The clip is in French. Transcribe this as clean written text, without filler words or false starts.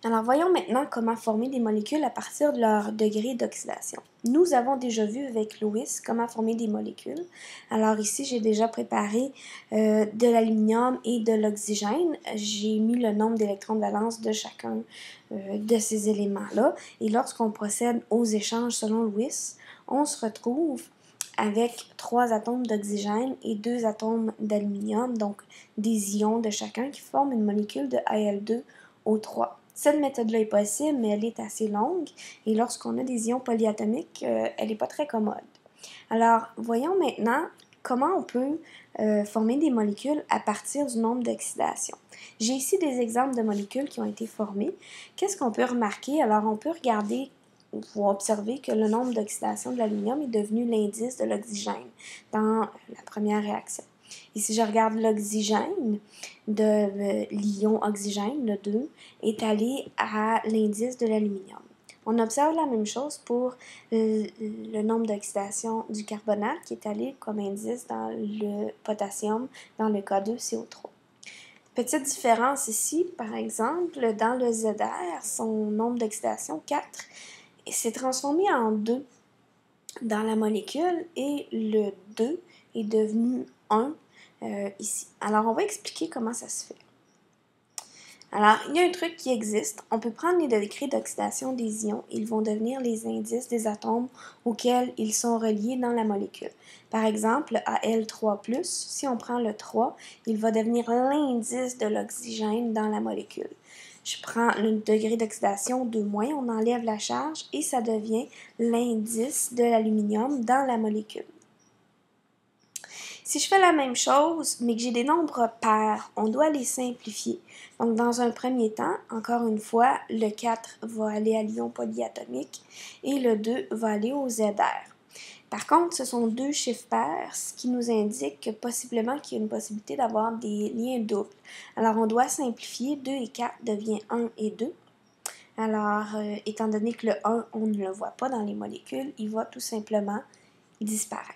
Alors voyons maintenant comment former des molécules à partir de leur degré d'oxydation. Nous avons déjà vu avec Louis comment former des molécules. Alors ici, j'ai déjà préparé de l'aluminium et de l'oxygène. J'ai mis le nombre d'électrons de valence de chacun de ces éléments-là. Et lorsqu'on procède aux échanges selon Louis, on se retrouve avec 3 atomes d'oxygène et 2 atomes d'aluminium, donc des ions de chacun qui forment une molécule de Al2O3. Cette méthode-là est possible, mais elle est assez longue et lorsqu'on a des ions polyatomiques, elle n'est pas très commode. Alors, voyons maintenant comment on peut former des molécules à partir du nombre d'oxydation. J'ai ici des exemples de molécules qui ont été formées. Qu'est-ce qu'on peut remarquer? Alors, on peut regarder ou observer que le nombre d'oxydation de l'aluminium est devenu l'indice de l'oxygène dans la première réaction. Et si je regarde l'oxygène, de l'ion oxygène, le 2, est allé à l'indice de l'aluminium. On observe la même chose pour le nombre d'oxydation du carbonate qui est allé comme indice dans le potassium dans le K2CO3. Petite différence ici, par exemple, dans le ZR, son nombre d'oxydation 4 s'est transformé en 2 dans la molécule et le 2 est devenu 1 ici. Alors, on va expliquer comment ça se fait. Alors, il y a un truc qui existe. On peut prendre les degrés d'oxydation des ions. Ils vont devenir les indices des atomes auxquels ils sont reliés dans la molécule. Par exemple, Al3+, si on prend le 3, il va devenir l'indice de l'oxygène dans la molécule. Je prends le degré d'oxydation 2-, on enlève la charge et ça devient l'indice de l'aluminium dans la molécule. Si je fais la même chose, mais que j'ai des nombres pairs, on doit les simplifier. Donc, dans un premier temps, encore une fois, le 4 va aller à l'ion polyatomique et le 2 va aller au ZR. Par contre, ce sont 2 chiffres pairs, ce qui nous indique que possiblement qu'il y a une possibilité d'avoir des liens doubles. Alors, on doit simplifier. 2 et 4 devient 1 et 2. Alors, étant donné que le 1, on ne le voit pas dans les molécules, il va tout simplement disparaître.